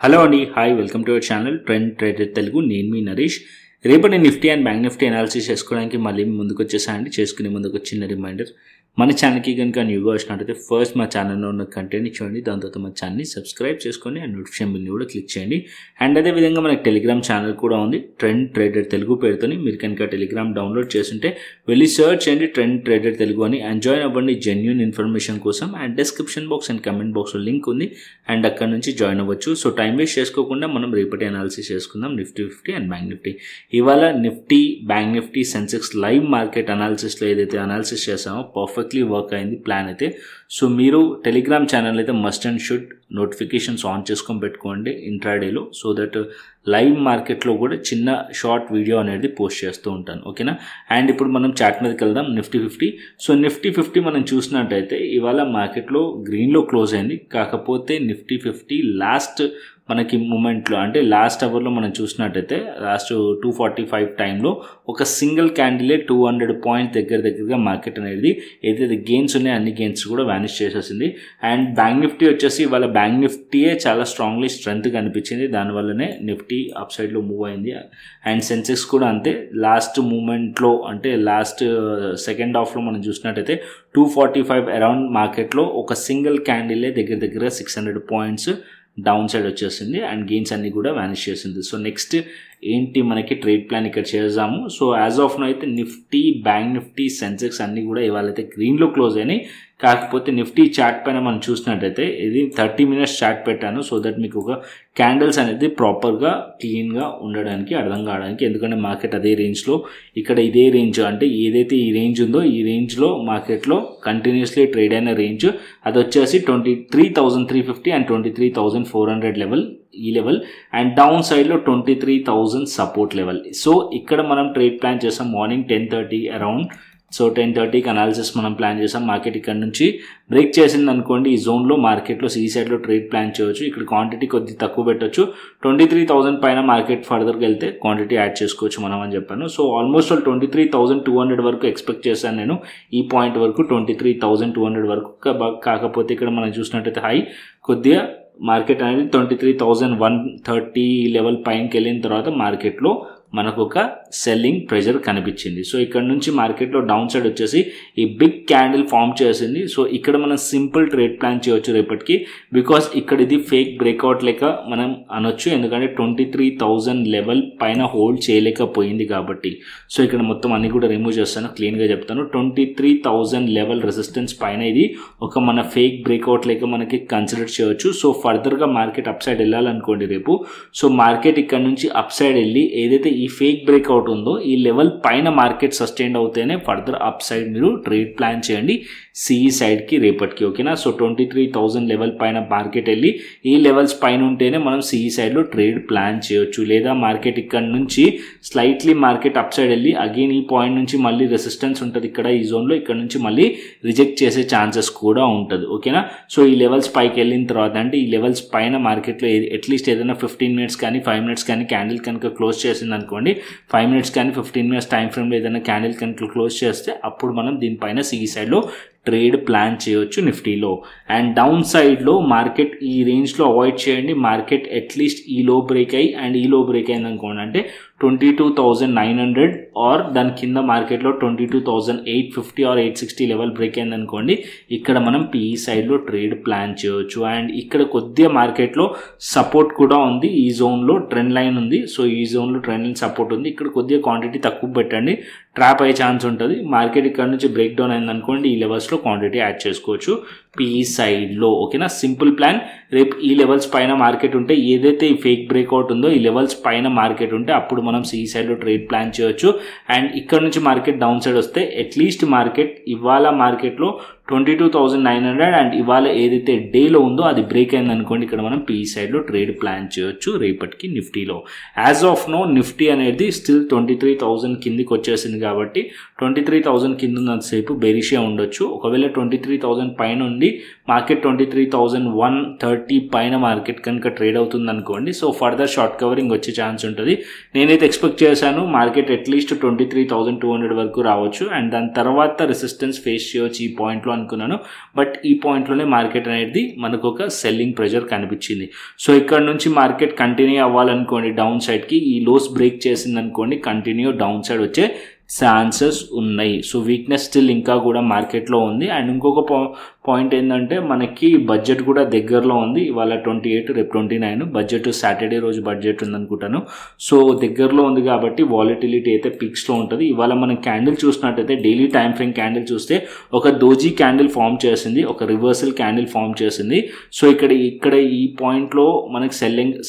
Hello అండి, hi, welcome to our channel trend trader Telugu. నేను మీ నరేష్. రేపటి Nifty and bank Nifty analysis చేసుకోవడానికి మళ్ళీ ముందుకు వచ్చేసాయండి. చేసుకునే ముందుకు చిన్న రిమైండర్, మన ఛానల్కి కనుక న్యూగా వచ్చినట్టయితే ఫస్ట్ మా ఛానల్లో ఉన్న కంటెంట్ చూడండి, దాని తర్వాత మా ఛానల్ని సబ్స్క్రైబ్ చేసుకొని అండ్ నోటిఫికేషన్ బిల్ని కూడా క్లిక్ చేయండి. అండ్ అదేవిధంగా మనకి టెలిగ్రామ్ ఛానల్ కూడా ఉంది, ట్రెండ్ ట్రేడర్ తెలుగు పేరుతోని. మీరు కనుక టెలిగ్రామ్ డౌన్లోడ్ చేస్తుంటే వెళ్ళి సర్చ్ చేయండి ట్రెండ్ ట్రేడర్ తెలుగు అని, అండ్ జాయిన్ అవ్వండి జెన్యూన్ ఇన్ఫర్మేషన్ కోసం. And description box and comment బాక్స్లో లింక్ ఉంది, అండ్ అక్కడ నుంచి జాయిన్ అవ్వచ్చు. సో టైం వేస్ట్ చేసుకోకుండా మనం రేపటి అనాలిసిస్ చేసుకుందాం నిఫ్టీ 50 అండ్ బ్యాంక్ నిఫ్టీ. ఇవాళ Nifty, bank Nifty, Sensex live market అనాలిసిస్లో ఏదైతే అనాలిసిస్ చేసామో పర్ఫెక్ట్లీ వర్క్ అయింది ప్లాన్ అయితే. సో మీరు టెలిగ్రామ్ ఛానల్ అయితే must and should notifications on చేసుకొని పెట్టుకోండి ఇంట్రాడేలో, సో దట్ లైవ్ మార్కెట్లో కూడా చిన్న షార్ట్ వీడియో అనేది పోస్ట్ చేస్తూ ఉంటాను, ఓకేనా. అండ్ ఇప్పుడు మనం చార్ట్ మీదకి వెళ్దాం. నిఫ్టీ 50. సో నిఫ్టీ 50 మనం చూసినట్టయితే ఇవాళ మార్కెట్లో గ్రీన్లో క్లోజ్ అయింది. కాకపోతే నిఫ్టీ 50 లాస్ట్ మనకి మూమెంట్లో అంటే లాస్ట్ అవర్లో మనం చూసినట్టయితే లాస్ట్ 2:45 టైంలో ఒక సింగిల్ క్యాండిలే 200 పాయింట్ దగ్గరగా మార్కెట్ అనేది ఏదైతే గెయిన్స్ ఉన్నాయో అన్ని గెయిన్స్ కూడా వానిష్ చేసేసింది. అండ్ బ్యాంక్ నిఫ్టీ వచ్చేసి ఇవాళ బ్యాంక్ నిఫ్టీయే చాలా స్ట్రాంగ్లీ స్ట్రెంత్ కనిపించింది, దానివల్లనే నిఫ్టీ అప్ సైడ్లో మూవ్ అయింది. అండ్ సెన్సెక్స్ కూడా అంతే, లాస్ట్ మూమెంట్లో అంటే లాస్ట్ సెకండ్ హాఫ్లో మనం చూసినట్టయితే 245 అరౌండ్ మార్కెట్లో ఒక సింగిల్ క్యాండిలే దగ్గర 600 పాయింట్స్ డౌన్ సైడ్ వచ్చేసింది అండ్ గెయిన్స్ అన్ని కూడా వానిష్ చేసింది. సో నెక్స్ట్ ఏంటి మనకి ట్రేడ్ ప్లాన్ ఇక్కడ చేద్దాము. సో యాజ్ ఆఫ్ నో అయితే నిఫ్టీ, బ్యాంక్ నిఫ్టీ, సెన్సెక్స్ అన్నీ కూడా ఇవాళైతే గ్రీన్లో క్లోజ్ అయినాయి. కాకపోతే నిఫ్టీ చార్ట్ పైన మనం చూసినట్టయితే ఇది 30 minutes చార్ట్ పెట్టాను, సో దట్ మీకు ఒక క్యాండిల్స్ అనేది ప్రాపర్గా క్లీన్గా ఉండడానికి, అర్థం కావడానికి. ఎందుకంటే మార్కెట్ అదే రేంజ్లో, ఇక్కడ ఇదే రేంజ్ అంటే ఏదైతే ఈ రేంజ్ ఉందో ఈ రేంజ్లో మార్కెట్లో కంటిన్యూస్లీ ట్రేడ్ అయిన రేంజ్ అది వచ్చేసి 23,350 అండ్ 23,400 లెవెల్, ఈ లెవెల్. అండ్ డౌన్ సైడ్లో 23,000 సపోర్ట్ లెవెల్. సో ఇక్కడ మనం ట్రేడ్ ప్లాన్ చేసాం మార్నింగ్ 10:30 అరౌండ్. సో 10:30కి అనాలిసిస్ మనం ప్లాన్ చేసాం. మార్కెట్ ఇక్కడ నుంచి బ్రేక్ చేసింది అనుకోండి, ఈ జోన్లో మార్కెట్లో ఈ సైడ్లో ట్రేడ్ ప్లాన్ చేయవచ్చు. ఇక్కడ క్వాంటిటీ కొద్ది తక్కువ పెట్టవచ్చు. 23,000 పైన మార్కెట్ ఫర్దర్గా వెళ్తే క్వాంటిటీ యాడ్ చేసుకోవచ్చు మనం అని చెప్పాను. సో ఆల్మోస్ట్ 23,200 వరకు ఎక్స్పెక్ట్ చేశాను నేను, ఈ పాయింట్ వరకు 23,200 వరకు. కాకపోతే ఇక్కడ మనం చూసినట్టయితే హై కొద్దిగా మార్కెట్ అనేది 23,130 లెవెల్ పైనకి వెళ్ళిన తర్వాత మార్కెట్లో మనకు ఒక సెల్లింగ్ ప్రెషర్ కనిపించింది. సో ఇక్కడ నుంచి మార్కెట్లో డౌన్ సైడ్ వచ్చేసి ఈ బిగ్ క్యాండిల్ ఫామ్ చేసింది. సో ఇక్కడ మనం సింపుల్ ట్రేడ్ ప్లాన్ చేయవచ్చు రేపటికి, బికాస్ ఇక్కడ ఇది ఫేక్ బ్రేక్అవుట్ లెక్క మనం అనొచ్చు, ఎందుకంటే 23,000 లెవెల్ పైన హోల్డ్ చేయలేకపోయింది కాబట్టి. సో ఇక్కడ మొత్తం అన్ని కూడా రిమూవ్ చేస్తాను, క్లీన్గా చెప్తాను. 23,000 లెవెల్ రెసిస్టెన్స్ పైన ఇది ఒక మన ఫేక్ బ్రేక్అవుట్ లెక్క మనకి కన్సిడర్ చేయవచ్చు. సో ఫర్దర్గా మార్కెట్ అప్ సైడ్ వెళ్ళాలనుకోండి రేపు, సో మార్కెట్ ఇక్కడ నుంచి అప్ సైడ్ వెళ్ళి ఏదైతే ఈ ఫేక్ బ్రేక్అవుట్ ఉందో ఈ లెవెల్ పైన మార్కెట్ సస్టైన్ అవుతేనే ఫర్దర్ అప్ సైడ్ మీరు ట్రేడ్ ప్లాన్ చేయండి సిఈ సైడ్కి రేపటికి, ఓకేనా. సో 23,000 లెవెల్ పైన మార్కెట్ వెళ్ళి ఈ లెవెల్స్ పైన ఉంటేనే మనం సిఈ సైడ్లో ట్రేడ్ ప్లాన్ చేయొచ్చు. లేదా మార్కెట్ ఇక్కడ నుంచి స్లైట్లీ మార్కెట్ అప్ సైడ్ వెళ్ళి అగైన్ ఈ పాయింట్ నుంచి మళ్ళీ రెసిస్టెన్స్ ఉంటుంది ఇక్కడ ఈ జోన్లో, ఇక్కడ నుంచి మళ్ళీ రిజెక్ట్ చేసే ఛాన్సెస్ కూడా ఉంటుంది, ఓకేనా. సో ఈ లెవెల్స్ పైకి వెళ్ళిన తర్వాత అంటే ఈ లెవెల్స్ పైన మార్కెట్లో అట్లీస్ట్ ఏదైనా 15 minutes కానీ 5 minutes కానీ క్యాండిల్ కనుక క్లోజ్ చేసింది అనుకోండి, 5 minutes కానీ 15 minutes టైం ఫ్రేమ్లో ఏదైనా క్యాండిల్ కనుక క్లోజ్ చేస్తే అప్పుడు మనం దీనిపైన సిఈ సైడ్లో ట్రేడ్ ప్లాన్ చేయొచ్చు నిఫ్టీలో. అండ్ డౌన్ సైడ్లో మార్కెట్ ఈ రేంజ్లో అవాయిడ్ చేయండి. మార్కెట్ అట్లీస్ట్ ఈ లో బ్రేక్ అయ్యి అండ్ ఈ లో బ్రేక్ అయింది అనుకోండి, అంటే 22,900 ఆర్ దాని కింద మార్కెట్లో 22,850 ఆర్ 860 లెవెల్ బ్రేక్ అయింది అనుకోండి, ఇక్కడ మనం పిఈ సైడ్లో ట్రేడ్ ప్లాన్ చేయవచ్చు. అండ్ ఇక్కడ కొద్దిగా మార్కెట్లో సపోర్ట్ కూడా ఉంది, ఈ జోన్లో ట్రెండ్ లైన్ ఉంది. సో ఈ జోన్లో ట్రెండ్ లైన్ సపోర్ట్ ఉంది, ఇక్కడ కొద్దిగా క్వాంటిటీ తక్కువ పెట్టండి, ట్రాప్ అయ్యే ఛాన్స్ ఉంటుంది. మార్కెట్ ఇక్కడ నుంచి బ్రేక్ డౌన్ అయింది అనుకోండి, ఈ లెవెల్స్లో క్వాంటిటీ యాడ్ చేసుకోవచ్చు పిఈ సైడ్లో, ఓకేనా. Simple plan. రేపు ఈ లెవెల్స్ పైన మార్కెట్ ఉంటే ఏదైతే ఈ ఫేక్ బ్రేక్అవుట్ ఉందో ఈ లెవెల్స్ పైన మార్కెట్ ఉంటే అప్పుడు మనం సిఈ సైడ్లో ట్రేడ్ ప్లాన్ చేయొచ్చు. అండ్ ఇక్కడ నుంచి మార్కెట్ డౌన్ సైడ్ వస్తే అట్లీస్ట్ మార్కెట్ ఇవాళ మార్కెట్లో 22,900 అండ్ ఇవాళ ఏదైతే డేలో ఉందో అది బ్రేక్ అయింది అనుకోండి, ఇక్కడ మనం పిఈ సైడ్లో ట్రేడ్ ప్లాన్ చేయొచ్చు రేపటికి నిఫ్టీలో. యాజ్ ఆఫ్ నో నిఫ్టీ అనేది స్టిల్ 23,000 కిందికి వచ్చేసింది కాబట్టి 23,000 కింద ఉన్నంతసేపు బెరిషియా ఉండొచ్చు. ఒకవేళ 23,000 పైన ఉండి మార్కెట్ 23,130 పైన మార్కెట్ కనుక ట్రేడ్ అవుతుంది అనుకోండి, సో ఫర్దర్ షార్ట్ కవరింగ్ వచ్చే ఛాన్స్ ఉంటుంది. నేనైతే ఎక్స్పెక్ట్ చేశాను మార్కెట్ అట్లీస్ట్ 23,200 వరకు రావచ్చు అండ్ దాని తర్వాత రెసిస్టెన్స్ ఫేస్ చేయవచ్చు ఈ పాయింట్లో అనుకున్నాను. బట్ ఈ పాయింట్లోనే మార్కెట్ అనేది మనకు ఒక సెల్లింగ్ ప్రెషర్ కనిపించింది. సో ఇక్కడ నుంచి మార్కెట్ కంటిన్యూ అవ్వాలనుకోండి డౌన్ సైడ్కి, ఈ లోస్ బ్రేక్ చేసింది అనుకోండి కంటిన్యూ డౌన్ సైడ్ వచ్చే ఛాన్సెస్ ఉన్నాయి. సో వీక్నెస్ స్టిల్ ఇంకా కూడా మార్కెట్లో ఉంది. అండ్ ఇంకొక పాయింట్ ఏంటంటే మనకి బడ్జెట్ కూడా దగ్గరలో ఉంది. ఇవాళ 28 రేపు 29 బడ్జెట్, సాటర్డే రోజు బడ్జెట్ ఉందనుకుంటాను. సో దగ్గరలో ఉంది కాబట్టి వాలిటిలిటీ అయితే పిక్స్లో ఉంటుంది. ఇవాళ మనం క్యాండిల్ చూసినట్టయితే డైలీ టైం ఫ్రేమ్ క్యాండిల్ చూస్తే ఒక డోజీ క్యాండిల్ ఫామ్ చేసింది, ఒక రివర్సల్ క్యాండిల్ ఫామ్ చేసింది. సో ఇక్కడ ఈ పాయింట్లో మనకి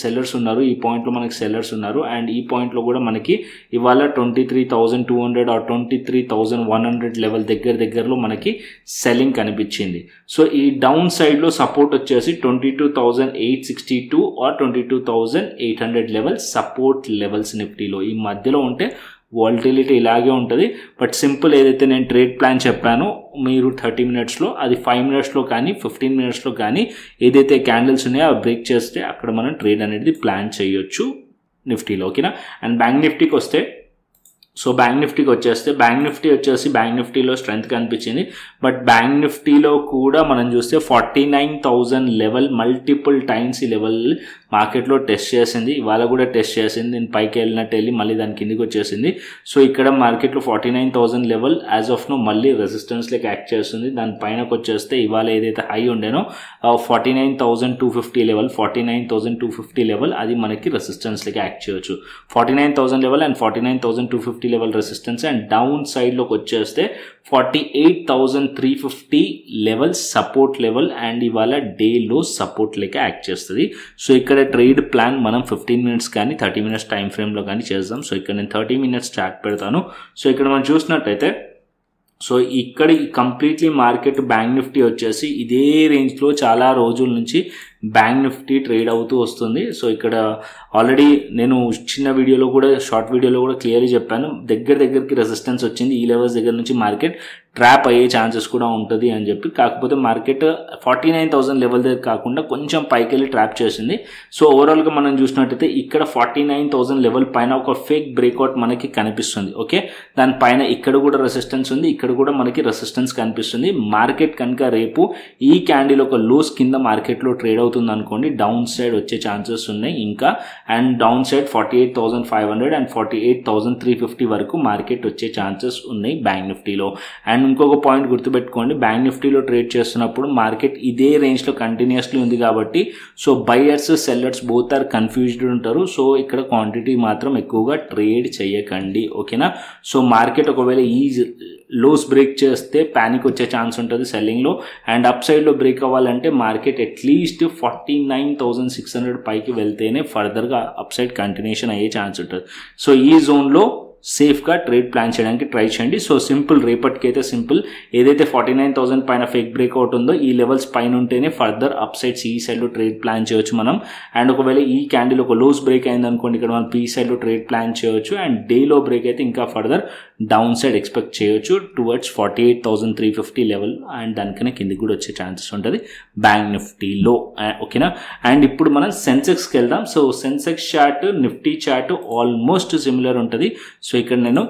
సెల్లర్స్ ఉన్నారు, ఈ పాయింట్లో మనకి సెల్లర్స్ ఉన్నారు అండ్ ఈ పాయింట్లో కూడా మనకి ఇవాళ 23,200 or 23,100 లెవెల్ దగ్గరలో మనకి సెల్లింగ్ కనిపించింది. సో ఈ డౌన్ సైడ్లో సపోర్ట్ వచ్చేసి 22,862 or 22,800 లెవెల్ సపోర్ట్ లెవెల్స్ నిఫ్టీలో. ఈ మధ్యలో ఉంటే వాలిటిలిటీ ఇలాగే ఉంటుంది. బట్ సింపుల్ ఏదైతే నేను ట్రేడ్ ప్లాన్ చెప్పానో మీరు 30 మినిట్స్లో, అది 5 మినిట్స్లో కానీ 15 మినిట్స్లో కానీ ఏదైతే క్యాండిల్స్ ఉన్నాయో అవి బ్రేక్ చేస్తే అక్కడ మనం ట్రేడ్ అనేది ప్లాన్ చేయొచ్చు నిఫ్టీలో. ఓకేనా. అండ్ బ్యాంక్ నిఫ్టీకి వస్తే, సో బ్యాంక్ నిఫ్టీకి వచ్చేస్తే బ్యాంక్ నిఫ్టీలో స్ట్రెంత్ కనిపించింది. బట్ బ్యాంక్ నిఫ్టీలో కూడా మనం చూస్తే 49,000 లెవెల్ మల్టిపుల్ టైమ్స్ ఈ లెవెల్ మార్కెట్లో టెస్ట్ చేసింది. ఇవాళ కూడా టెస్ట్ చేసింది. నేను పైకి వెళ్ళి మళ్ళీ దాని కిందికి వచ్చేసింది. సో ఇక్కడ మార్కెట్లో 49,000 లెవెల్ యాజ్ ఆఫ్ నో మళ్ళీ రెసిస్టెన్స్ లెక్క యాక్ట్ చేస్తుంది. దాని పైనకి వచ్చేస్తే ఇవాళ ఏదైతే హై ఉండేనో 49,250 లెవెల్, 49,250 లెవెల్ అది మనకి రెసిస్టెన్స్ లెక్క యాక్ట్ చేయొచ్చు. 49,000 level and 49,250 level resistance and down సైడ్లోకి వచ్చేస్తే 48,350 లెవెల్ సపోర్ట్ లెవెల్ అండ్ ఇవాళ డేలో సపోర్ట్ లెక్క యాక్ట్ చేస్తుంది. సో ఇక్కడ ట్రేడ్ ప్లాన్ మనం 15 మినిట్స్ కానీ 30 మినిట్స్ టైం ఫ్రేమ్లో కానీ చేద్దాం. సో ఇక్కడ నేను 30 మినిట్స్ చార్ట్ పెడతాను. సో ఇక్కడ మనం చూసినట్టయితే సో ఇక్కడ కంప్లీట్లీ మార్కెట్ బ్యాంక్ నిఫ్టీ వచ్చేసి ఇదే రేంజ్లో చాలా రోజుల నుంచి బ్యాంక్ నిఫ్టీ ట్రేడ్ అవుతూ వస్తుంది. సో ఇక్కడ ఆల్రెడీ నేను చిన్న వీడియోలో కూడా, షార్ట్ వీడియోలో కూడా క్లియర్గా చెప్పాను, దగ్గరికి రెసిస్టెన్స్ వచ్చింది. ఈ లెవెల్స్ దగ్గర నుంచి మార్కెట్ ట్రాప్ అయ్యే ఛాన్సెస్ కూడా ఉంటుంది అని చెప్పి. కాకపోతే మార్కెట్ 49,000 లెవెల్ దగ్గర కాకుండా కొంచెం పైకి వెళ్ళి ట్రాప్ చేసింది. సో ఓవరాల్గా మనం చూసినట్టయితే ఇక్కడ 49,000 లెవెల్ పైన ఒక ఫేక్ బ్రేక్అవుట్ మనకి కనిపిస్తుంది. ఓకే, దానిపైన ఇక్కడ కూడా రెసిస్టెన్స్ ఉంది, ఇక్కడ కూడా మనకి రెసిస్టెన్స్ కనిపిస్తుంది. మార్కెట్ కనుక రేపు ఈ క్యాండిల్ ఒక లోస్ కింద మార్కెట్లో ట్రేడ్ అవుతుంది అనుకోండి, డౌన్ సైడ్ వచ్చే ఛాన్సెస్ ఉన్నాయి ఇంకా. అండ్ డౌన్ సైడ్ 48,500 అండ్ 48,350 వరకు మార్కెట్ వచ్చే ఛాన్సెస్ ఉన్నాయి బ్యాంక్ నిఫ్టీలో. అండ్ ఇంకొక పాయింట్ గుర్తుపెట్టుకోండి, బ్యాంక్ నిఫ్టీలో ట్రేడ్ చేస్తున్నప్పుడు మార్కెట్ ఇదే రేంజ్లో కంటిన్యూస్లీ ఉంది కాబట్టి so buyers sellers both are confused ఉంటారు. సో ఇక్కడ క్వాంటిటీ మాత్రం ఎక్కువగా ట్రేడ్ చేయకండి. ఓకేనా. సో మార్కెట్ ఒకవేళ ఈ లోస్ బ్రేక్ చేస్తే ప్యానిక్ వచ్చే ఛాన్స్ ఉంటుంది సెల్లింగ్లో. అండ్ అప్ సైడ్లో బ్రేక్ అవ్వాలంటే మార్కెట్ అట్లీస్ట్ 49,600 పైకి వెళ్తేనే ఫర్దర్గా అప్ సైడ్ కంటిన్యూషన్ అయ్యే ఛాన్స్ ఉంటుంది. సో ఈ జోన్లో సేఫ్గా ట్రేడ్ ప్లాన్ చేయడానికి ట్రై చేయండి. సో సింపుల్, రేపటికైతే సింపుల్, ఏదైతే 49,000 పైన ఫేక్ బ్రేక్అవుట్ ఉందో ఈ లెవెల్స్ పైన ఉంటేనే ఫర్దర్ అప్ సైడ్స్ ఈ సైడ్లో ట్రేడ్ ప్లాన్ చేయొచ్చు మనం. అండ్ ఒకవేళ ఈ క్యాండిల్ ఒక లోస్ బ్రేక్ అయింది అనుకోండి, ఇక్కడ మనం పీ సైడ్లో ట్రేడ్ ప్లాన్ చేయొచ్చు. అండ్ డేలో బ్రేక్ అయితే ఇంకా ఫర్దర్ డౌన్ సైడ్ ఎక్స్పెక్ట్ చేయొచ్చు టువర్డ్స్ 48,350 లెవెల్ అండ్ దానికన్నా కిందికి కూడా వచ్చే ఛాన్సెస్ ఉంటుంది బ్యాంక్ నిఫ్టీలో. ఓకేనా. అండ్ ఇప్పుడు మనం సెన్సెక్స్కి వెళ్దాం. So Sensex chart, Nifty chart almost similar ఉంటుంది. సో ఇక్కడ నేను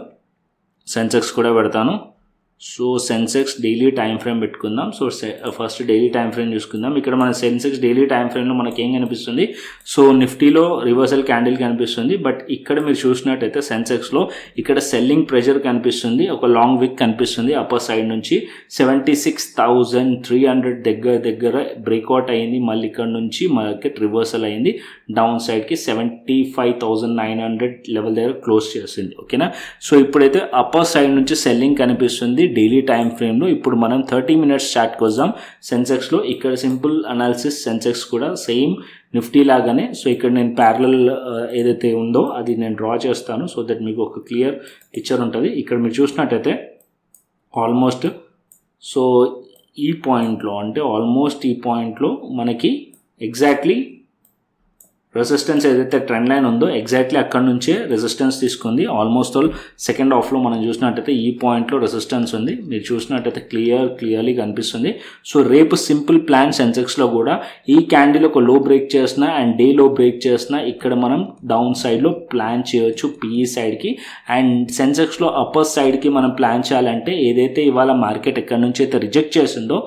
సెన్సెక్స్ కూడా పెడతాను. So Sensex daily time frame పెట్టుకుందాం. So first daily time frame చూసుకుందాం. ఇక్కడ మన సెన్సెక్స్ డైలీ టైం ఫ్రేమ్లో మనకి ఏం కనిపిస్తుంది, సో నిఫ్టీలో రివర్సల్ క్యాండిల్ కనిపిస్తుంది. బట్ ఇక్కడ మీరు చూసినట్టయితే సెన్సెక్స్లో ఇక్కడ సెల్లింగ్ ప్రెషర్ కనిపిస్తుంది, ఒక లాంగ్ విక్ కనిపిస్తుంది అప్పర్ సైడ్ నుంచి 76,300 దగ్గర బ్రేక్అవుట్ అయింది. మళ్ళీ ఇక్కడ నుంచి మార్కెట్ రివర్సల్ అయింది, డౌన్ సైడ్కి 75,900 లెవెల్ దగ్గర క్లోజ్ చేసింది. ఓకేనా. సో ఇప్పుడైతే అప్పర్ సైడ్ నుంచి సెల్లింగ్ కనిపిస్తుంది డైలీ టైం ఫ్రేమ్లో. ఇప్పుడు మనం 30 మినిట్స్ చార్ట్కి వద్దాం సెన్సెక్స్లో. ఇక్కడ సింపుల్ అనాలిసిస్, సెన్సెక్స్ కూడా సేమ్ నిఫ్టీ లాగానే. సో ఇక్కడ నేను ప్యారలల్ ఏదైతే ఉందో అది నేను డ్రా చేస్తాను సో దట్ మీకు ఒక క్లియర్ పిక్చర్ ఉంటుంది. ఇక్కడ మీరు చూసినట్టయితే ఆల్మోస్ట్ సో ఈ పాయింట్లో, అంటే ఆల్మోస్ట్ ఈ పాయింట్లో మనకి ఎగ్జాక్ట్లీ రెసిస్టెన్స్ ఏదైతే ట్రెండ్ లైన్ ఉందో ఎగ్జాక్ట్లీ అక్కడ నుంచే రెసిస్టెన్స్ తీసుకుంది. ఆల్మోస్ట్ ఆల్ సెకండ్ హాఫ్లో మనం చూసినట్టయితే ఈ పాయింట్లో రెసిస్టెన్స్ ఉంది. మీరు చూసినట్టయితే క్లియర్లీ కనిపిస్తుంది. సో రేపు సింపుల్ ప్లాన్ సెన్సెక్స్లో కూడా ఈ క్యాండిల్ ఒక లో బ్రేక్ చేసినా అండ్ డే లో బ్రేక్ చేసినా ఇక్కడ మనం డౌన్ సైడ్లో ప్లాన్ చేయొచ్చు పిఈ సైడ్కి. అండ్ సెన్సెక్స్లో అప్పర్ సైడ్కి మనం ప్లాన్ చేయాలంటే ఏదైతే ఇవాళ మార్కెట్ ఎక్కడి నుంచి అయితే రిజెక్ట్ చేసిందో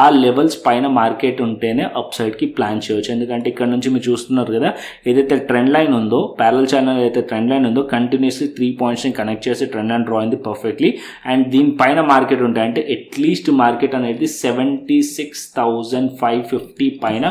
ఆ లెవెల్స్ పైన మార్కెట్ ఉంటేనే అప్ సైడ్కి ప్లాన్ చేయొచ్చు. ఎందుకంటే ఇక్కడ నుంచి మీరు చూస్తున్నారు కదా, ఏదైతే ట్రెండ్ లైన్ ఉందో ప్యారలల్ ఛానల్ ఏదైతే ట్రెండ్ లైన్ ఉందో కంటిన్యూస్లీ 3 పాయింట్స్ని కనెక్ట్ చేసి ట్రెండ్ లైన్ డ్రా అయింది పర్ఫెక్ట్లీ. అండ్ దీనిపైన మార్కెట్ ఉంటాయి అంటే అట్లీస్ట్ మార్కెట్ అనేది 76,550 పైన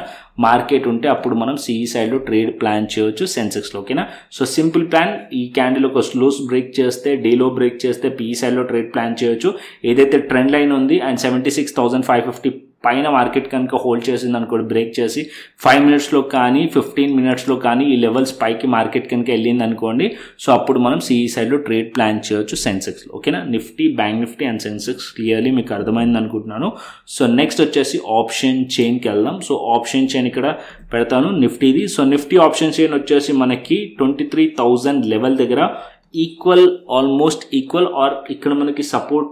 మార్కెట్ ఉంటే అప్పుడు మనం సిఈ సైడ్లో ట్రేడ్ ప్లాన్ చేయొచ్చు సెన్సెక్స్లో. ఓకేనా. సో సింపుల్ ప్లాన్, ఈ క్యాండిల్ ఒక స్లోస్ బ్రేక్ చేస్తే డేలో బ్రేక్ చేస్తే పిఈ సైడ్లో ట్రేడ్ ప్లాన్ చేయొచ్చు. ఏదైతే ట్రెండ్ లైన్ ఉంది అండ్ 76,550 పైన మార్కెట్ కనుక హోల్డ్ చేసింది అనుకోండి, బ్రేక్ చేసి 5 మినిట్స్లో కానీ 15 మినిట్స్లో కానీ ఈ లెవెల్స్ పైకి మార్కెట్ కనుక వెళ్ళింది అనుకోండి, సో అప్పుడు మనం సిఈ సైడ్లో ట్రేడ్ ప్లాన్ చేయొచ్చు సెన్సెక్స్లో. ఓకేనా. Nifty, bank Nifty and Sensex clearly మీకు అర్థమైంది అనుకుంటున్నాను. సో నెక్స్ట్ వచ్చేసి ఆప్షన్ చైన్కి వెళ్దాం. సో ఆప్షన్ చైన్ ఇక్కడ పెడతాను నిఫ్టీది. సో నిఫ్టీ ఆప్షన్ చైన్ వచ్చేసి మనకి 23,000 లెవెల్ దగ్గర ఆల్మోస్ట్ ఈక్వల్ ఆర్ ఇక్కడ మనకి సపోర్ట్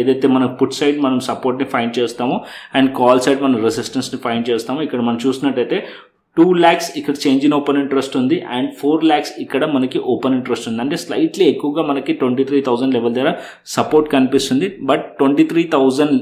ఏదైతే మన పుట్ సైడ్ మనం సపోర్ట్ని ఫైండ్ చేస్తామో అండ్ కాల్ సైడ్ మనం రెసిస్టెన్స్ని ఫైండ్ చేస్తామో. ఇక్కడ మనం చూసినట్టయితే 2 lakhs ఇక్కడ చేంజ్ ఇన్ ఓపెన్ ఇంట్రెస్ట్ ఉంది అండ్ 4 lakhs ఇక్కడ మనకి ఓపెన్ ఇంట్రెస్ట్ ఉంది. అంటే స్లైట్లీ ఎక్కువగా మనకి 23,000 లెవెల్ దగ్గర సపోర్ట్ కనిపిస్తుంది. బట్ 23,000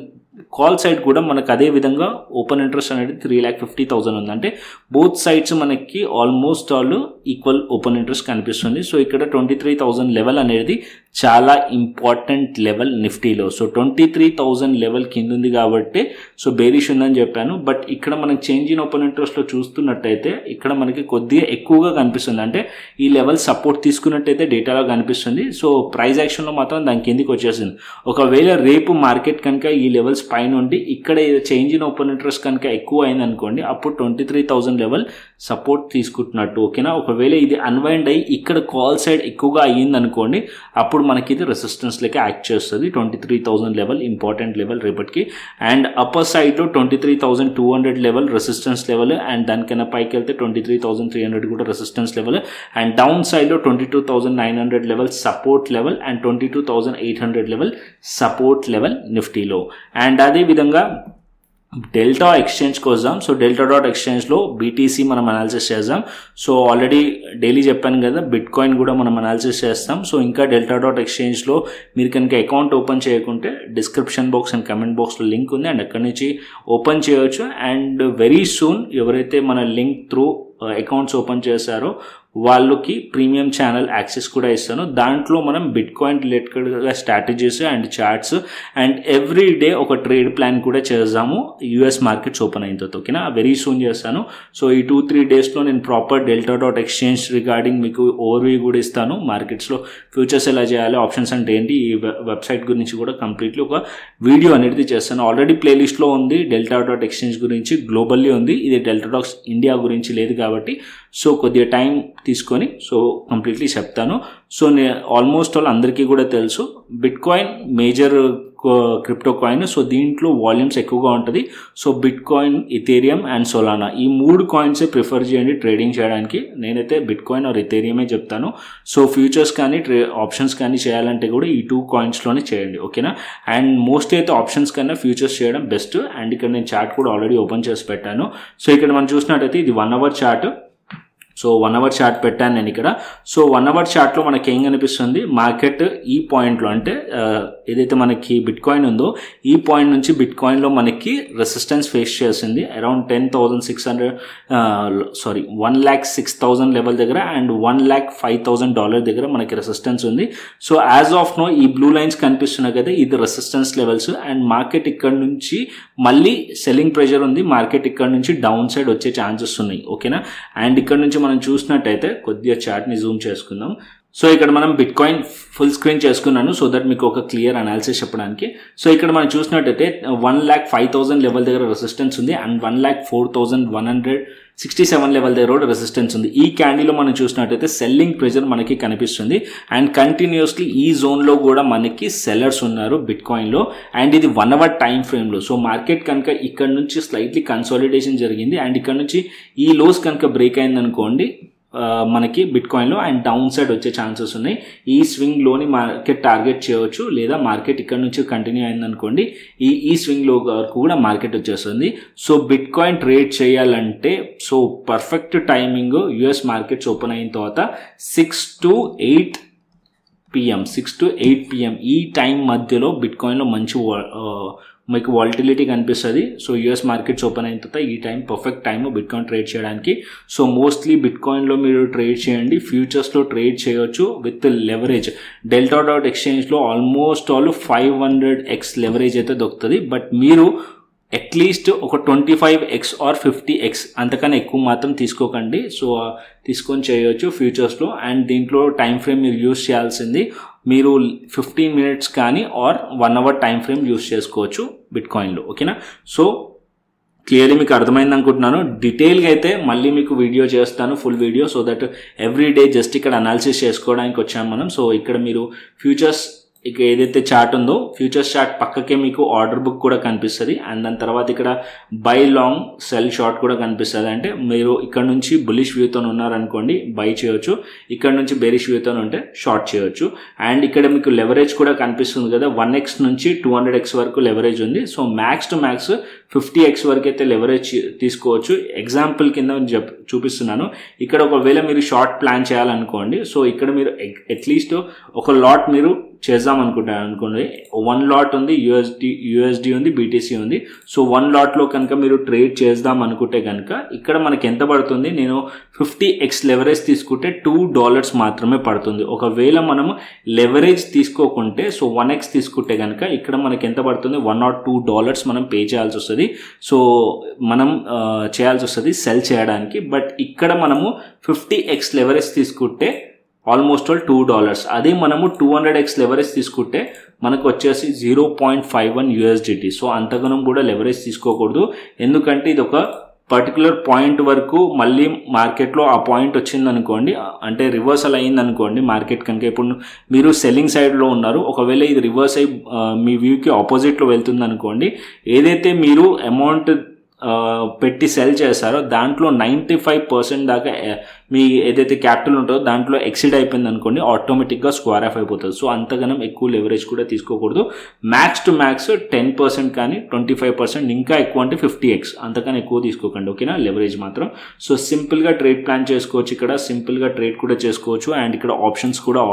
కాల్ సైడ్ కూడా మనకు అదే విధంగా ఓపెన్ ఇంట్రెస్ట్ అనేది 3,50,000 ఉంది. అంటే బోత్ సైడ్స్ మనకి almost all equal open interest కనిపిస్తుంది. సో ఇక్కడ 23,000 లెవెల్ అనేది చాలా ఇంపార్టెంట్ లెవెల్ నిఫ్టీలో. సో 23,000 లెవెల్ కింద ఉంది కాబట్టి సో బేరిష్ ఉందని చెప్పాను. బట్ ఇక్కడ మనకి చేంజ్ ఇన్ ఓపెన్ ఇంట్రెస్ట్లో చూస్తున్నట్టయితే ఇక్కడ మనకి కొద్దిగా ఎక్కువగా కనిపిస్తుంది. అంటే ఈ లెవెల్ సపోర్ట్ తీసుకున్నట్టయితే డేటాలో కనిపిస్తుంది. సో ప్రైస్ యాక్షన్లో మాత్రం దాని కిందికి వచ్చేసింది. ఒకవేళ రేపు మార్కెట్ కనుక ఈ లెవెల్స్ పైన ఉండి ఇక్కడ చేంజ్ ఇన్ ఓపెన్ ఇంట్రెస్ట్ కనుక ఎక్కువ అయింది అనుకోండి, అప్పుడు 23,000 లెవెల్ సపోర్ట్ తీసుకుంటున్నట్టు. ఓకేనా. ఒకవేళ ఇది అన్వైండ్ అయ్యి ఇక్కడ కాల్ సైడ్ ఎక్కువగా అయ్యింది అనుకోండి, అప్పుడు మనకి ఇది రెసిస్టెన్స్ లెక్క యాక్ట్ చేస్తుంది. 23,000 లెవెల్ ఇంపార్టెంట్ లెవెల్ రేపటికి. అండ్ అప్పర్ సైడ్లో 23,200 లెవెల్ రెసిస్టెన్స్ లెవెల్ అండ్ దానికన్నా పైకి వెళ్తే 23,300 కూడా రెసిస్టెన్స్ లెవెల్. అండ్ డౌన్ సైడ్లో 22,900 level support level and 22,800 level support level నిఫ్టీలో. అండ్ అదేవిధంగా డెల్టా ఎక్స్చేంజ్కి వద్దాం. సో డెల్టా డాట్ ఎక్స్చేంజ్లో బీటీసీ మనం అనాలిసిస్ చేద్దాం. సో ఆల్రెడీ డైలీ చెప్పాను కదా, బిట్ కాయిన్ కూడా మనం అనాలిసిస్ చేస్తాం. సో ఇంకా డెల్టా డాట్ ఎక్స్చేంజ్లో మీరు కనుక అకౌంట్ ఓపెన్ చేయకుంటే డిస్క్రిప్షన్ బాక్స్ అండ్ కమెంట్ బాక్స్లో లింక్ ఉంది అండ్ అక్కడి నుంచి ఓపెన్ చేయొచ్చు. అండ్ వెరీ సూన్ ఎవరైతే మన లింక్ త్రూ అకౌంట్స్ ఓపెన్ చేశారో వాళ్ళకి ప్రీమియం ఛానల్ యాక్సెస్ కూడా ఇస్తాను. దాంట్లో మనం బిట్ కాయిన్ రిలేటెడ్గా strategies and charts and every day ఒక ట్రేడ్ ప్లాన్ కూడా చేద్దాము యూఎస్ మార్కెట్స్ ఓపెన్ అయిన తర్వాత. ఓకేనా. వెరీ సూన్ చేస్తాను. సో ఈ 2-3 డేస్లో నేను proper delta dot exchange regarding మీకు ఓవర్వ్యూ కూడా ఇస్తాను. మార్కెట్స్లో ఫ్యూచర్స్ ఎలా చేయాలి, ఆప్షన్స్ అంటే ఏంటి, ఈ వెబ్సైట్ గురించి కూడా కంప్లీట్లీ ఒక వీడియో అనేది చేస్తాను. ఆల్రెడీ ప్లేలిస్ట్లో ఉంది డెల్టా డాట్ ఎక్స్చేంజ్ గురించి, గ్లోబల్లీ ఉంది. ఇది డెల్టా డాట్ ఇండియా గురించి లేదు కాబట్టి సో కొద్దిగా టైం తీసుకొని సో కంప్లీట్లీ చెప్తాను. సో ఆల్మోస్ట్ ఆల్ అందరికీ కూడా తెలుసు bit coin major crypto coin. So దీంట్లో వాల్యూమ్స్ ఎక్కువగా ఉంటుంది. So bit coin, Ethereum and Solana ఈ 3 కాయిన్సే ప్రిఫర్ చేయండి ట్రేడింగ్ చేయడానికి. నేనైతే బిట్ కాయిన్ ఆర్ ఇథేరియమే చెప్తాను. సో ఫ్యూచర్స్ కానీ ఆప్షన్స్ కానీ చేయాలంటే కూడా ఈ 2 కాయిన్స్లోనే చేయండి. ఓకేనా. అండ్ మోస్ట్ అయితే ఆప్షన్స్ కన్నా ఫ్యూచర్స్ చేయడం బెస్ట్. అండ్ ఇక్కడ నేను చార్ట్ కూడా ఆల్రెడీ ఓపెన్ చేసి పెట్టాను. సో ఇక్కడ మనం చూసినట్టయితే ఇది 1 hour chart. So 1 hour chart పెట్టాను నేను ఇక్కడ. సో 1 అవర్ చార్ట్లో మనకి ఏం కనిపిస్తుంది, మార్కెట్ ఈ పాయింట్లో అంటే ఏదైతే మనకి బిట్ కాయిన్ ఉందో ఈ పాయింట్ నుంచి బిట్ కాయిన్లో మనకి రెసిస్టెన్స్ ఫేస్ చేసింది అరౌండ్ 1,06,000 లెవెల్ దగ్గర అండ్ $1,05,000 దగ్గర మనకి రెసిస్టెన్స్ ఉంది. సో యాజ్ ఆఫ్ నో ఈ బ్లూ లైన్స్ కనిపిస్తున్నాయి కదా, ఇది రెసిస్టెన్స్ లెవెల్స్. అండ్ మార్కెట్ ఇక్కడ నుంచి మళ్ళీ సెల్లింగ్ ప్రెషర్ ఉంది. మార్కెట్ ఇక్కడ నుంచి డౌన్ సైడ్ వచ్చే ఛాన్సెస్ ఉన్నాయి. ఓకేనా. అండ్ ఇక్కడ నుంచి మనం చూసినట్టయితే కొద్దిగా చార్ట్ని జూమ్ చేసుకుందాం. సో ఇక్కడ మనం బిట్ కాయిన్ ఫుల్ స్క్రీన్ చేసుకున్నాను సో దట్ మీకు ఒక క్లియర్ అనాలిసిస్ చెప్పడానికి. సో ఇక్కడ మనం చూసినట్టయితే 1,05,000 లెవెల్ దగ్గర రెసిస్టెన్స్ ఉంది అండ్ 1,04,167 లెవెల్ దగ్గర కూడా రెసిస్టెన్స్ ఉంది. ఈ క్యాండిల్లో మనం చూసినట్టయితే సెల్లింగ్ ప్రెజర్ మనకి కనిపిస్తుంది అండ్ కంటిన్యూస్లీ ఈ జోన్లో కూడా మనకి సెల్లర్స్ ఉన్నారు బిట్ కాయిన్లో అండ్ ఇది 1 అవర్ టైం ఫ్రేమ్లో. సో మార్కెట్ కనుక ఇక్కడ నుంచి స్లైట్లీ కన్సాలిడేషన్ జరిగింది అండ్ ఇక్కడ నుంచి ఈ లోస్ కనుక బ్రేక్ అయింది అనుకోండి మనకి బిట్ కాయిన్లో అండ్ డౌన్ సైడ్ వచ్చే ఛాన్సెస్ ఉన్నాయి. ఈ స్వింగ్లోని మార్కెట్ టార్గెట్ చేయవచ్చు లేదా మార్కెట్ ఇక్కడ నుంచి కంటిన్యూ అయిందనుకోండి ఈ స్వింగ్లో వరకు కూడా మార్కెట్ వచ్చేస్తుంది. సో బిట్ కాయిన్ ట్రేడ్ చేయాలంటే so perfect timing US markets open అయిన తర్వాత 6 to 8 PM ఈ టైం మధ్యలో బిట్ కాయిన్లో మంచి మీకు వాలటిలిటీ కనిపిస్తుంది. సో యూఎస్ మార్కెట్స్ ఓపెన్ అయిన తర్వాత ఈ time perfect time bitcoin trade చేయడానికి. సో మోస్ట్లీ బిట్ కాయిన్లో మీరు ట్రేడ్ చేయండి, ఫ్యూచర్స్లో ట్రేడ్ చేయొచ్చు విత్ లెవరేజ్. డెల్టా డాట్ ఎక్స్చేంజ్లో ఆల్మోస్ట్ ఆల్ 500x లెవరేజ్ అయితే దొరుకుతుంది. బట్ మీరు అట్లీస్ట్ ఒక 25x or 50x అంతకన్నా ఎక్కువ మాత్రం తీసుకోకండి. సో తీసుకొని చేయొచ్చు ఫ్యూచర్స్లో అండ్ దీంట్లో టైం ఫ్రేమ్ మీరు యూస్ చేయాల్సింది మీరు 15 minutes కానీ or 1 hour time frame use చేసుకోవచ్చు బిట్ కాయిన్లో. ఓకేనా? సో క్లియర్లీ మీకు అర్థమైంది అనుకుంటున్నాను. డీటెయిల్గా అయితే మళ్ళీ మీకు వీడియో చేస్తాను, full video, so that every day just ఇక్కడ అనాలిసిస్ చేసుకోవడానికి వచ్చాము మనం. సో ఇక్కడ మీరు ఫ్యూచర్స్ ఇక ఏదైతే చార్ట్ ఉందో ఫ్యూచర్స్ చార్ట్ పక్కకే మీకు ఆర్డర్ బుక్ కూడా కనిపిస్తుంది అండ్ దాని తర్వాత ఇక్కడ బై లాంగ్ సెల్ షార్ట్ కూడా కనిపిస్తుంది. అంటే మీరు ఇక్కడ నుంచి బులిష్ వ్యూతో ఉన్నారనుకోండి బై చేయొచ్చు, ఇక్కడ నుంచి బేరిష్ వ్యూతో ఉంటే షార్ట్ చేయొచ్చు. అండ్ ఇక్కడ మీకు లెవరేజ్ కూడా కనిపిస్తుంది కదా, 1x నుంచి 200x వరకు లెవరేజ్ ఉంది. So max to max 50x వరకు అయితే లెవరేజ్ తీసుకోవచ్చు. ఎగ్జాంపుల్ కింద చూపిస్తున్నాను. ఇక్కడ ఒకవేళ మీరు షార్ట్ ప్లాన్ చేయాలనుకోండి, సో ఇక్కడ మీరు అట్లీస్ట్ ఒక లాట్ మీరు చేద్దాం అనుకుంటారు అనుకోండి, 1 lot ఉంది, యూఎస్డి ఉంది, బీటీసీ ఉంది. సో 1 lotలో కనుక మీరు ట్రేడ్ చేద్దాం అనుకుంటే కనుక ఇక్కడ మనకి ఎంత పడుతుంది, నేను 50x లెవరేజ్ తీసుకుంటే $2 మాత్రమే పడుతుంది. ఒకవేళ మనము లెవరేజ్ తీసుకోకుంటే సో 1x తీసుకుంటే కనుక ఇక్కడ మనకి ఎంత పడుతుంది, $1 or $2 మనం పే చేయాల్సి వస్తుంది. సో మనం చేయాల్సి వస్తుంది సెల్ చేయడానికి. బట్ ఇక్కడ మనము 50x లెవరేజ్ తీసుకుంటే ఆల్మోస్ట్ ఆల్ $2. అదే మనము 200x లెవరేజ్ తీసుకుంటే మనకు వచ్చేసి 0.51 USDT. సో అంతగానం కూడా లెవరేజ్ తీసుకోకూడదు, ఎందుకంటే ఇది ఒక పర్టికులర్ పాయింట్ వరకు మళ్ళీ మార్కెట్లో ఆ పాయింట్ వచ్చింది అనుకోండి, అంటే రివర్సల్ అయ్యింది అనుకోండి మార్కెట్ కనుక. ఇప్పుడు మీరు సెల్లింగ్ సైడ్లో ఉన్నారు, ఒకవేళ ఇది రివర్స్ అయ్యి మీ వ్యూకి ఆపోజిట్లో వెళ్తుంది అనుకోండి, ఏదైతే మీరు అమౌంట్ పెట్టి సెల్ చేస్తారో దాంట్లో 95% దాకా మీ ఏదైతే క్యాపిటల్ ఉంటుందో దాంట్లో ఎక్సిడ్ అయిపోయింది అనుకోండి, ఆటోమేటిక్గా స్క్వేర్ ఆఫ్ అయిపోతుంది. సో అంతగానం ఎక్కువ లెవరేజ్ కూడా తీసుకోకూడదు. మ్యాక్స్ టు మ్యాక్స్ 10% కానీ 25%, ఇంకా ఎక్కువ అంటే 50x, అంతకన్నా ఎక్కువ తీసుకోకండి. ఓకేనా? లెవరేజ్ మాత్రం. సో సింపుల్గా ట్రేడ్ ప్లాన్ చేసుకోవచ్చు, ఇక్కడ సింపుల్గా ట్రేడ్ కూడా చేసుకోవచ్చు. అండ్ ఇక్కడ ఆప్షన్స్ కూడా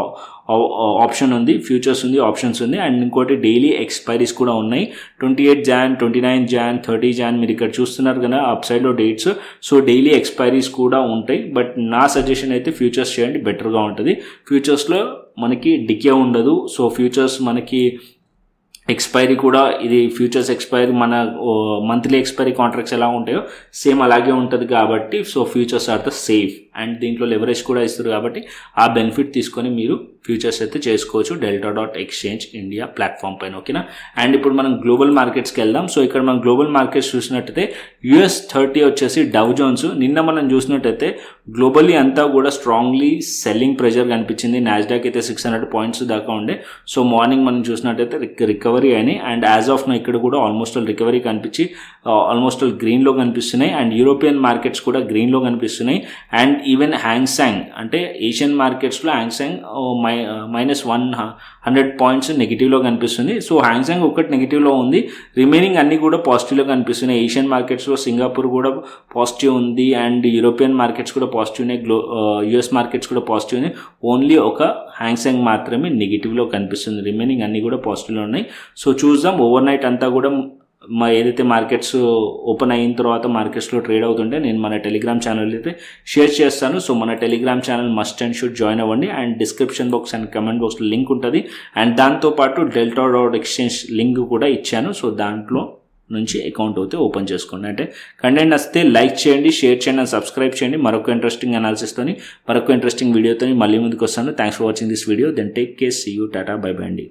ఆప్షన్ ఉంది, ఫ్యూచర్స్ ఉంది, ఆప్షన్స్ ఉంది. అండ్ ఇంకోటి డైలీ ఎక్స్పైరీస్ కూడా ఉన్నాయి. 28 Jan, 29 Jan, 30 Jan మీరు ఇక్కడ చూస్తున్నారు కదా అప్ సైడ్లో డేట్స్. సో డైలీ ఎక్స్పైరీస్ కూడా ఉంటాయి. బట్ నా సజెషన్ అయితే ఫ్యూచర్స్ చేయండి, బెటర్గా ఉంటుంది. ఫ్యూచర్స్లో మనకి డికే ఉండదు. సో ఫ్యూచర్స్ మనకి ఎక్స్పైరీ కూడా, ఇది ఫ్యూచర్స్ ఎక్స్పైరీ మన మంత్లీ ఎక్స్పైరీ కాంట్రాక్ట్స్ ఎలా ఉంటాయో సేమ్ అలాగే ఉంటుంది కాబట్టి so futures are the safe. And దీంట్లో లెవరేజ్ కూడా ఇస్తారు కాబట్టి ఆ బెనిఫిట్ తీసుకొని మీరు ఫ్యూచర్స్ అయితే చేసుకోవచ్చు delta dot exchange India platform పైన. ఓకేనా? అండ్ ఇప్పుడు మనం గ్లోబల్ మార్కెట్స్కి వెళ్దాం. సో ఇక్కడ మనం గ్లోబల్ మార్కెట్స్ చూసినట్టయితే US 30 వచ్చేసి డవ్ జోన్స్. నిన్న మనం చూసినట్టయితే గ్లోబల్లీ అంతా కూడా స్ట్రాంగ్లీ సెల్లింగ్ ప్రెషర్ కనిపించింది. నాస్డాక్ అయితే 600 points దాకా ఉండే. సో మార్నింగ్ మనం చూసినట్టయితే రికవరీ అయినాయి. అండ్ యాజ్ ఆఫ్ నో ఇక్కడ కూడా ఆల్మోస్ట్ ఆల్ రికవరీ కనిపించి ఆల్మోస్ట్ ఆల్ గ్రీన్లో కనిపిస్తున్నాయి. అండ్ యూరోపియన్ మార్కెట్స్ కూడా గ్రీన్లో కనిపిస్తున్నాయి. అండ్ ఈవెన్ హ్యాంగ్సాంగ్ అంటే ఏషియన్ మార్కెట్స్లో హ్యాంగ్సాంగ్ -100 points నెగిటివ్లో కనిపిస్తుంది. సో హ్యాంగ్సాంగ్ ఒకటి నెగిటివ్లో ఉంది, రిమైనింగ్ అన్ని కూడా పాజిటివ్లో కనిపిస్తున్నాయి. ఏషియన్ మార్కెట్స్లో సింగపూర్ కూడా పాజిటివ్ ఉంది అండ్ యూరోపియన్ మార్కెట్స్ కూడా పాజిటివ్ ఉన్నాయి, US మార్కెట్స్ కూడా పాజిటివ్ ఉన్నాయి. ఓన్లీ ఒక హ్యాంగ్సాంగ్ మాత్రమే నెగిటివ్లో కనిపిస్తుంది, రిమైనింగ్ అన్ని కూడా పాజిటివ్లో ఉన్నాయి. సో చూద్దాం ఓవర్ నైట్ అంతా కూడా ఏదైతే మార్కెట్స్ ఓపెన్ అయిన తర్వాత మార్కెట్స్లో ట్రేడ్ అవుతుంటే నేను మన టెలిగ్రామ్ ఛానల్ అయితే షేర్ చేస్తాను. సో మన Telegram channel must and should join అవ్వండి. And description box and comment బాక్స్లో లింక్ ఉంటుంది. అండ్ దాంతోపాటు డెల్టా డాట్ ఎక్స్చేంజ్ లింక్ కూడా ఇచ్చాను. సో దాంట్లో నుంచి అకౌంట్ అయితే ఓపెన్ చేసుకోండి. అంటే కంటెంట్ వస్తే లైక్ చేయండి, షేర్ చేయండి అండ్ సబ్స్క్రైబ్ చేయండి. మరొక ఇంట్రెస్టింగ్ అనాలిసిస్తోని మరొక ఇంట్రెస్టింగ్ వీడియోతో మళ్ళీ ముందుకు వస్తాను. Thanks for watching this video. Then take care, see you, tata, bye bye అండి.